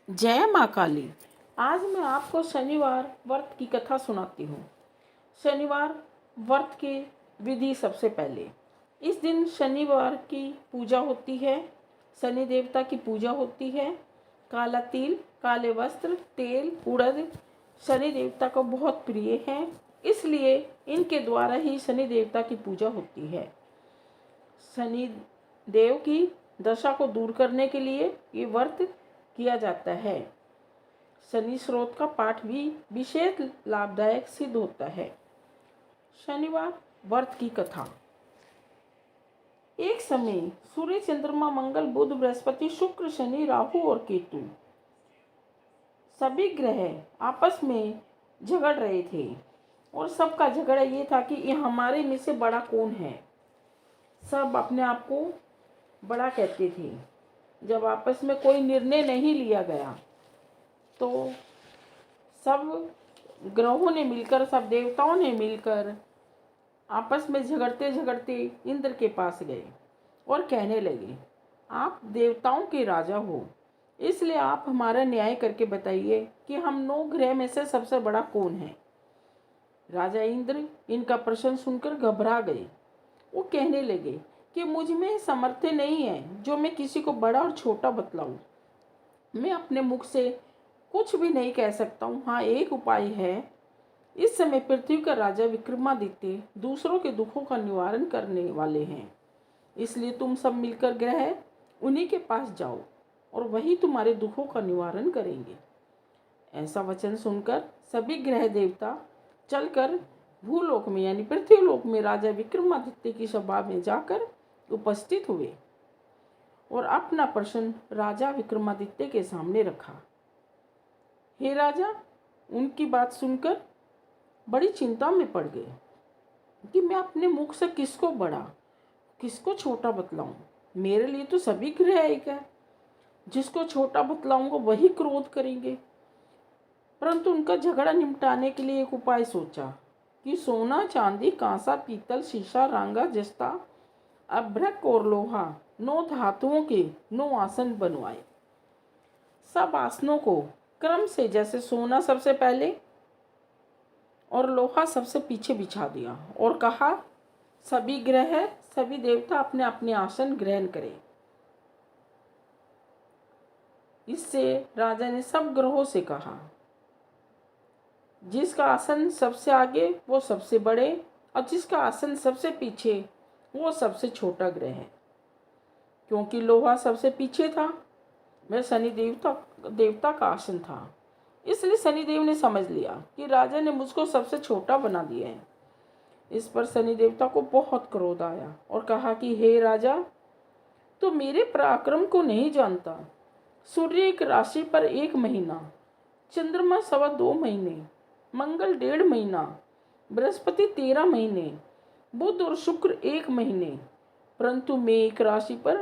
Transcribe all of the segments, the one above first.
जय माँ काली। आज मैं आपको शनिवार व्रत की कथा सुनाती हूँ। शनिवार व्रत की विधि। सबसे पहले इस दिन शनिवार की पूजा होती है, शनि देवता की पूजा होती है। काला तिल, काले वस्त्र, तेल, उड़द शनि देवता को बहुत प्रिय हैं, इसलिए इनके द्वारा ही शनि देवता की पूजा होती है। शनि देव की दशा को दूर करने के लिए ये व्रत किया जाता है। शनि स्रोत का पाठ भी विशेष लाभदायक सिद्ध होता है। शनिवार व्रत की कथा। एक समय सूर्य, चंद्रमा, मंगल, बुध, बृहस्पति, शुक्र, शनि, राहु और केतु सभी ग्रह आपस में झगड़ रहे थे और सबका झगड़ा ये था कि ये हमारे में से बड़ा कौन है। सब अपने आप को बड़ा कहते थे। जब आपस में कोई निर्णय नहीं लिया गया तो सब ग्रहों ने मिलकर, सब देवताओं ने मिलकर आपस में झगड़ते झगड़ते इंद्र के पास गए और कहने लगे, आप देवताओं के राजा हो, इसलिए आप हमारा न्याय करके बताइए कि हम 9 ग्रह में से सबसे बड़ा कौन है। राजा इंद्र इनका प्रश्न सुनकर घबरा गए। वो कहने लगे कि मुझ में सामर्थ्य नहीं है जो मैं किसी को बड़ा और छोटा बतलाऊं। मैं अपने मुख से कुछ भी नहीं कह सकता हूँ। हाँ, एक उपाय है। इस समय पृथ्वी का राजा विक्रमादित्य दूसरों के दुखों का निवारण करने वाले हैं, इसलिए तुम सब मिलकर ग्रह उन्हीं के पास जाओ और वही तुम्हारे दुखों का निवारण करेंगे। ऐसा वचन सुनकर सभी ग्रह देवता चलकर भूलोक में यानी पृथ्वीलोक में राजा विक्रमादित्य की सभा में जाकर उपस्थित हुए और अपना प्रश्न राजा विक्रमादित्य के सामने रखा। हे राजा, उनकी बात सुनकर बड़ी चिंता में पड़ गए कि मैं अपने मुख से किसको बड़ा किसको छोटा बतलाऊं। मेरे लिए तो सभी ग्रह एक है, जिसको छोटा बतलाऊंगा वही क्रोध करेंगे। परंतु उनका झगड़ा निपटाने के लिए एक उपाय सोचा कि सोना, चांदी, कांसा, पीतल, शीशा, रांगा, जस्ता, अभ्रक और लोहा 9 धातुओं के 9 आसन बनवाए। सब आसनों को क्रम से, जैसे सोना सबसे पहले और लोहा सबसे पीछे बिछा दिया और कहा, सभी ग्रह, सभी देवता अपने अपने आसन ग्रहण करें। इससे राजा ने सब ग्रहों से कहा, जिसका आसन सबसे आगे वो सबसे बड़े और जिसका आसन सबसे पीछे वो सबसे छोटा ग्रह है। क्योंकि लोहा सबसे पीछे था, वह शनि देवता का आसन था, इसलिए शनिदेव ने समझ लिया कि राजा ने मुझको सबसे छोटा बना दिया है। इस पर शनि देवता को बहुत क्रोध आया और कहा कि हे राजा, तो मेरे पराक्रम को नहीं जानता। सूर्य एक राशि पर 1 महीना, चंद्रमा 2.25 महीने, मंगल 1.5 महीना, बृहस्पति 13 महीने, बुध और शुक्र 1 महीने, परंतु मैं एक राशि पर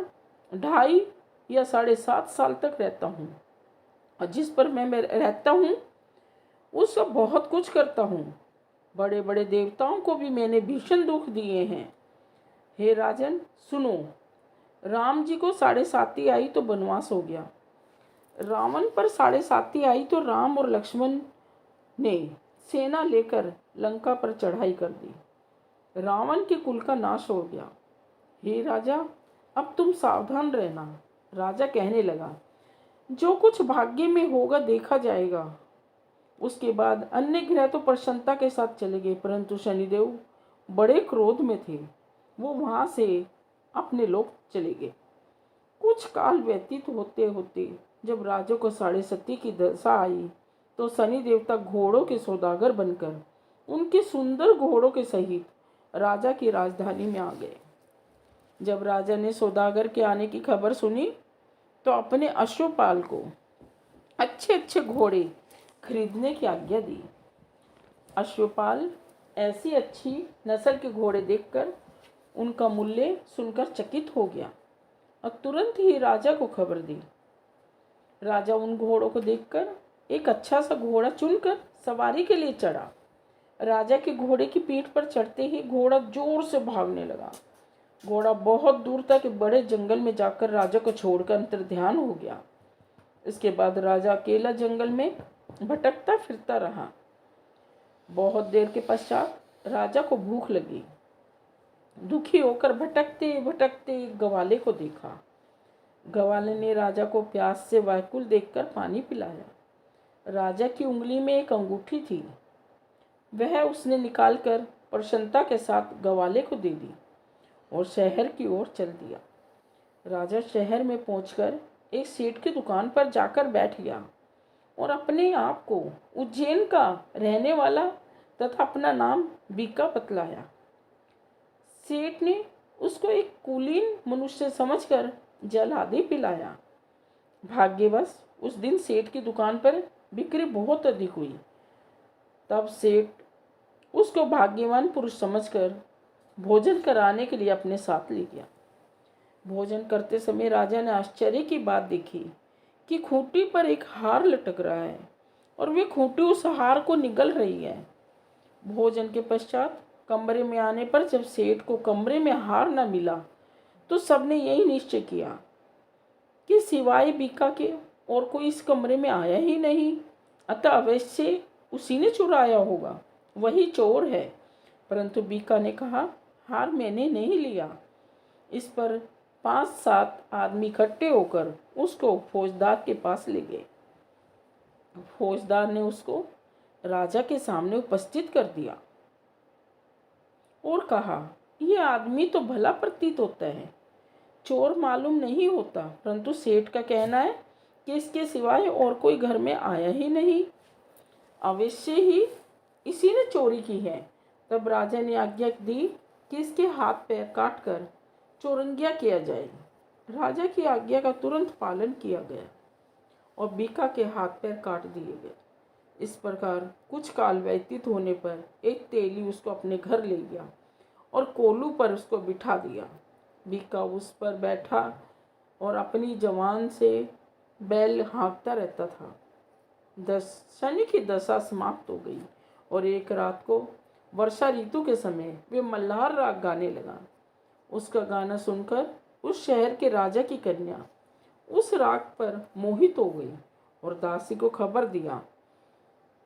2.5 या 7.5 साल तक रहता हूँ और जिस पर मैं रहता हूँ उस पर बहुत कुछ करता हूँ। बड़े बड़े देवताओं को भी मैंने भीषण दुख दिए हैं। हे राजन सुनो, राम जी को 7.5 आई तो वनवास हो गया। रावण पर 7.5 आई तो राम और लक्ष्मण ने सेना लेकर लंका पर चढ़ाई कर दी। रावण के कुल का नाश हो गया। हे राजा, अब तुम सावधान रहना। राजा कहने लगा, जो कुछ भाग्य में होगा देखा जाएगा। उसके बाद अन्य ग्रह तो प्रसन्नता के साथ चले गए, परंतु शनिदेव बड़े क्रोध में थे। वो वहां से अपने लोक चले गए। कुछ काल व्यतीत होते होते जब राजा को 7.5 की दशा आई तो शनि देवता घोड़ों के सौदागर बनकर उनके सुंदर घोड़ों के सहित राजा की राजधानी में आ गए। जब राजा ने सौदागर के आने की खबर सुनी तो अपने अश्वपाल को अच्छे अच्छे घोड़े खरीदने की आज्ञा दी। अश्वपाल ऐसी अच्छी नस्ल के घोड़े देखकर उनका मूल्य सुनकर चकित हो गया और तुरंत ही राजा को खबर दी। राजा उन घोड़ों को देखकर एक अच्छा सा घोड़ा चुनकर सवारी के लिए चढ़ा। राजा के घोड़े की पीठ पर चढ़ते ही घोड़ा जोर से भागने लगा। घोड़ा बहुत दूर तक बड़े जंगल में जाकर राजा को छोड़कर अंतर्ध्यान हो गया। इसके बाद राजा अकेला जंगल में भटकता फिरता रहा। बहुत देर के पश्चात राजा को भूख लगी। दुखी होकर भटकते भटकते गवाले को देखा। गवाले ने राजा को प्यास से व्याकुल देखकर पानी पिलाया। राजा की उंगली में एक अंगूठी थी। वह उसने निकालकर प्रसन्नता के साथ गवाले को दे दी और शहर की ओर चल दिया। राजा शहर में पहुंचकर एक सेठ की दुकान पर जाकर बैठ गया और अपने आप को उज्जैन का रहने वाला तथा अपना नाम बीका बतलाया। सेठ ने उसको एक कुलीन मनुष्य समझकर जल आदि पिलाया। भाग्यवश उस दिन सेठ की दुकान पर बिक्री बहुत अधिक हुई। तब सेठ उसको भाग्यवान पुरुष समझकर भोजन कराने के लिए अपने साथ ले गया। भोजन करते समय राजा ने आश्चर्य की बात देखी कि खूंटी पर एक हार लटक रहा है और वे खूंटी उस हार को निगल रही है। भोजन के पश्चात कमरे में आने पर जब सेठ को कमरे में हार न मिला तो सबने यही निश्चय किया कि सिवाय बीका के और कोई इस कमरे में आया ही नहीं, अतः अवश्य उसी ने चुराया होगा, वही चोर है। परंतु बीका ने कहा, हार मैंने नहीं लिया। इस पर 5-7 आदमी इकट्ठे होकर उसको फौजदार के पास ले गए। फौजदार ने उसको राजा के सामने उपस्थित कर दिया और कहा, यह आदमी तो भला प्रतीत होता है, चोर मालूम नहीं होता, परंतु सेठ का कहना है कि इसके सिवाय और कोई घर में आया ही नहीं, अवश्य ही इसी ने चोरी की है। तब राजा ने आज्ञा दी कि इसके हाथ पैर काट कर चौरंगिया किया जाए। राजा की आज्ञा का तुरंत पालन किया गया और बीका के हाथ पैर काट दिए गए। इस प्रकार कुछ काल व्यतीत होने पर एक तेली उसको अपने घर ले गया और कोलू पर उसको बिठा दिया। बीका उस पर बैठा और अपनी जवान से बैल हाँकता रहता था। शनि की दशा समाप्त हो गई और एक रात को वर्षा ऋतु के समय वे मल्हार राग गाने लगा। उसका गाना सुनकर उस शहर के राजा की कन्या उस राग पर मोहित हो गई और दासी को खबर दिया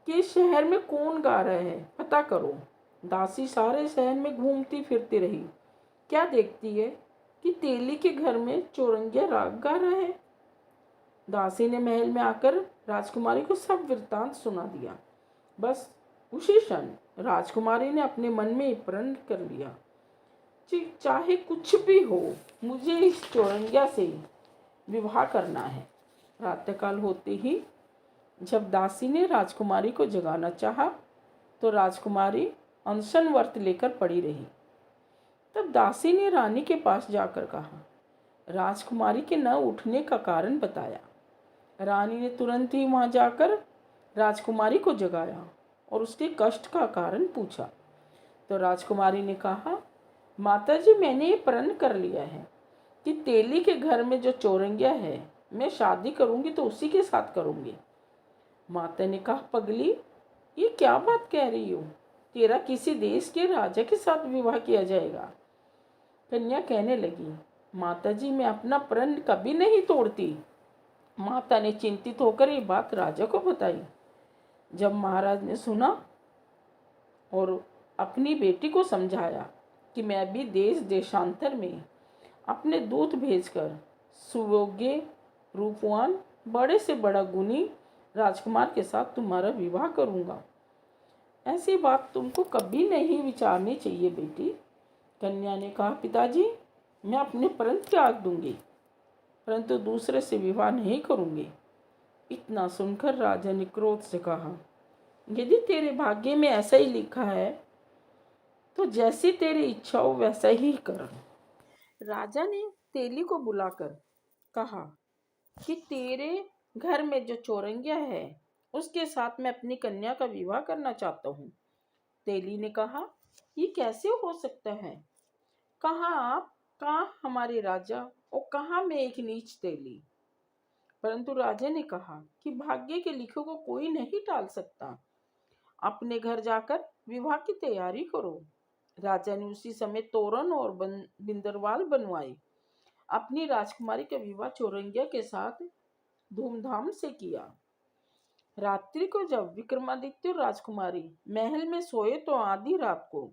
कि शहर में कौन गा रहा है, पता करो। दासी सारे शहर में घूमती फिरती रही। क्या देखती है कि तेली के घर में चौरंगिया राग गा रहा है। दासी ने महल में आकर राजकुमारी को सब वृत्तांत सुना दिया। बस उसी क्षण राजकुमारी ने अपने मन में प्रण कर लिया, चाहे कुछ भी हो, मुझे इस चौरंगिया से विवाह करना है। प्रातःकाल होते ही जब दासी ने राजकुमारी को जगाना चाहा तो राजकुमारी अनशन व्रत लेकर पड़ी रही। तब दासी ने रानी के पास जाकर कहा, राजकुमारी के न उठने का कारण बताया। रानी ने तुरंत ही वहां जाकर राजकुमारी को जगाया और उसके कष्ट का कारण पूछा। तो राजकुमारी ने कहा, माताजी, मैंने ये प्रण कर लिया है कि तेली के घर में जो चौरंगिया है, मैं शादी करूंगी तो उसी के साथ करूंगी। माता ने कहा, पगली, ये क्या बात कह रही हो? तेरा किसी देश के राजा के साथ विवाह किया जाएगा। कन्या कहने लगी, माताजी, मैं अपना प्रण कभी नहीं तोड़ती। माता ने चिंतित होकर ये बात राजा को बताई। जब महाराज ने सुना और अपनी बेटी को समझाया कि मैं भी देश देशांतर में अपने दूत भेजकर सुयोग्य, रूपवान, बड़े से बड़ा गुणी राजकुमार के साथ तुम्हारा विवाह करूंगा, ऐसी बात तुमको कभी नहीं विचारनी चाहिए बेटी। कन्या ने कहा, पिताजी, मैं अपने प्रण त्याग दूंगी, परंतु दूसरे से विवाह नहीं करूंगी। इतना सुनकर राजा ने क्रोध से कहा, यदि तेरे भाग्य में ऐसा ही लिखा है तो जैसी तेरी इच्छा हो वैसा ही कर। राजा ने तेली को बुलाकर कहा कि तेरे घर में जो चौरंगिया है उसके साथ मैं अपनी कन्या का विवाह करना चाहता हूँ। तेली ने कहा, ये कैसे हो सकता है? कहाँ आप, कहाँ हमारे राजा और कहाँ मैं एक नीच तेली। परंतु राजा ने कहा कि भाग्य के लिखे को कोई नहीं टाल सकता, अपने घर जाकर विवाह की तैयारी करो। राजा ने उसी समय तोरण और बिंदरवाल बनवाए। अपनी राजकुमारी का विवाह चौरंगिया के साथ धूमधाम से किया। रात्रि को जब विक्रमादित्य और राजकुमारी महल में सोए तो आधी रात को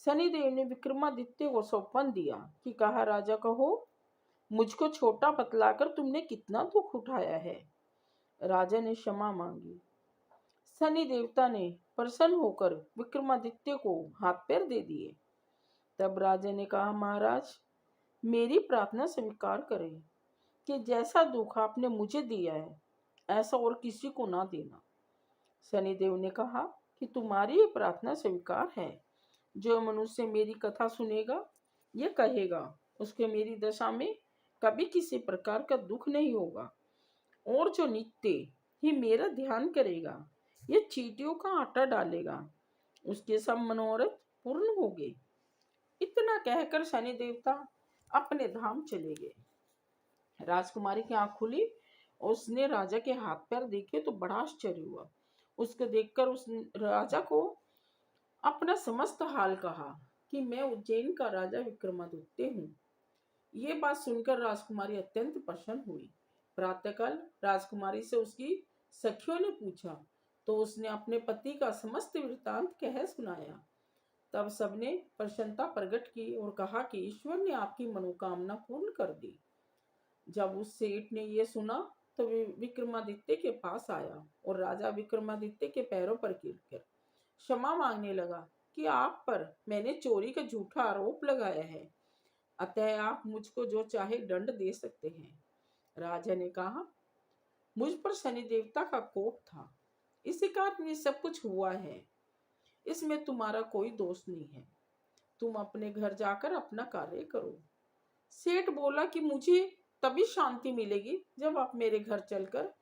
शनिदेव ने विक्रमादित्य को सौंपन दिया कि कहा, राजा कहो, मुझको छोटा बतलाकर तुमने कितना दुख उठाया है। राजा ने क्षमा मांगी। शनि देवता ने प्रसन्न होकर विक्रमादित्य को हाथ पैर दे दिए। तब राजा ने कहा, महाराज, मेरी प्रार्थना स्वीकार करें कि जैसा दुख आपने मुझे दिया है ऐसा और किसी को ना देना। शनिदेव ने कहा कि तुम्हारी ये प्रार्थना स्वीकार है। जो मनुष्य मेरी कथा सुनेगा, ये कहेगा उसके मेरी दशा में कभी किसी प्रकार का दुख नहीं होगा, और जो नित्य ही मेरा ध्यान करेगा, ये चींटियों का आटा डालेगा, उसके सब मनोरथ पूर्ण होंगे। इतना कहकर शनि देवता अपने धाम चले गए। राजकुमारी की आंख खुली, उसने राजा के हाथ पैर देखे तो बड़ा आश्चर्य हुआ। उसको देखकर उस राजा को अपना समस्त हाल कहा कि मैं उज्जैन का राजा विक्रमादित्य हूँ। ये बात सुनकर राजकुमारी अत्यंत प्रसन्न हुई। प्रातःकाल राजकुमारी से उसकी सखियों ने पूछा तो उसने अपने पति का समस्त वृत्तांत कह सुनाया। तब सबने प्रसन्नता प्रकट की और कहा कि ईश्वर ने आपकी मनोकामना पूर्ण कर दी। जब उस सेठ ने यह सुना तो विक्रमादित्य के पास आया और राजा विक्रमादित्य के पैरों पर गिरकर क्षमा मांगने लगा कि आप पर मैंने चोरी का झूठा आरोप लगाया है, अतः आप मुझको जो चाहे दंड दे सकते हैं। राजा ने कहा, मुझ पर शनि देवता का कोप था, इसी कारण ये सब कुछ हुआ है, इसमें तुम्हारा कोई दोष नहीं है। तुम अपने घर जाकर अपना कार्य करो। सेठ बोला कि मुझे तभी शांति मिलेगी जब आप मेरे घर चलकर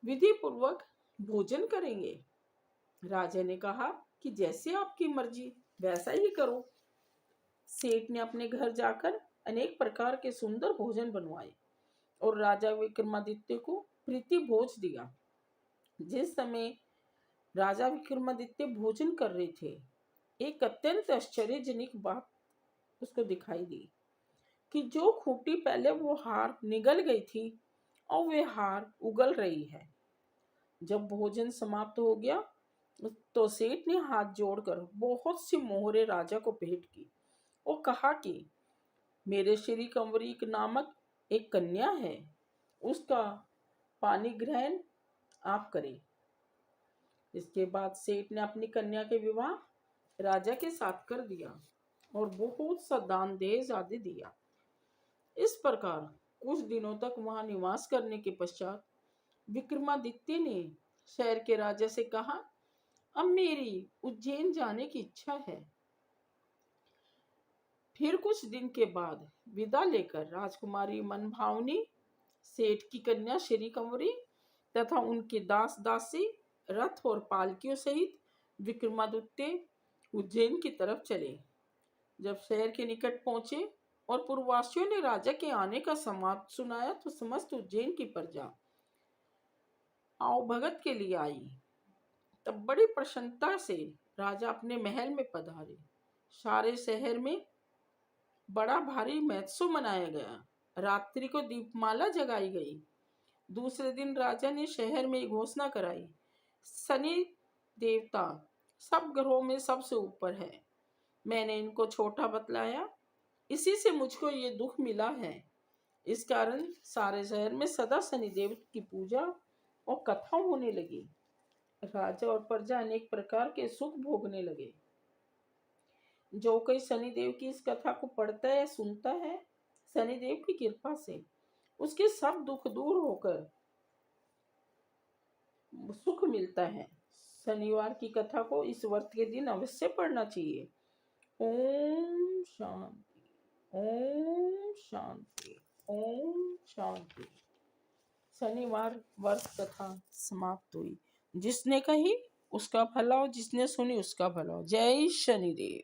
विधि पूर्वक भोजन करेंगे। राजा ने कहा कि जैसे आपकी मर्जी वैसा ही करो। सेठ ने अपने घर जाकर अनेक प्रकार के सुंदर भोजन बनवाए और राजा विक्रमादित्य को प्रीति भोज दिया। जिस समय राजा विक्रमादित्य भोजन कर रहे थे, एक अत्यंत आश्चर्यजनक बात उसको दिखाई दी कि जो खूंटी पहले वो हार निगल गई थी और वे हार उगल रही है। जब भोजन समाप्त हो गया तो सेठ ने हाथ जोड़कर बहुत सी मोहरे राजा को भेंट की और कहा कि मेरे श्री कंवरी नामक एक कन्या है, उसका पानी ग्रहण आप करें। इसके बाद सेठ ने अपनी कन्या के विवाह राजा के साथ कर दिया और बहुत सा दान दहेज आदि दिया। इस प्रकार कुछ दिनों तक वहां निवास करने के पश्चात विक्रमादित्य ने शहर के राजा से कहा, अब मेरी उज्जैन जाने की इच्छा है। फिर कुछ दिन के बाद विदा लेकर राजकुमारी मनभावनी, सेठ की कन्या श्री कंवरी तथा उनके दास दासी रथ और पालकियों सहित विक्रमादित्य उज्जैन की तरफ चले। जब शहर के निकट पहुंचे और पूर्ववासियों ने राजा के आने का समाचार सुनाया तो समस्त उज्जैन की प्रजा आओ भगत के लिए आई। तब बड़ी प्रसन्नता से राजा अपने महल में पधारे। सारे शहर में बड़ा भारी महोत्सव मनाया गया। रात्रि को दीपमाला जगाई गई। दूसरे दिन राजा ने शहर में घोषणा कराई, शनि देवता सब ग्रहों में सबसे ऊपर है। मैंने इनको छोटा बतलाया, इसी से मुझको ये दुख मिला है। इस कारण सारे शहर में सदा शनिदेव की पूजा और कथा होने लगी। राजा और प्रजा अनेक प्रकार के सुख भोगने लगे। जो कोई शनिदेव की इस कथा को पढ़ता है, सुनता है, शनिदेव की कृपा से उसके सब दुख दूर होकर सुख मिलता है। शनिवार की कथा को इस व्रत के दिन अवश्य पढ़ना चाहिए। ओम शांति, ओम शांति, ओम शांति। शनिवार व्रत कथा समाप्त हुई। जिसने कही उसका भला हो, जिसने सुनी उसका भला हो। जय शनिदेव।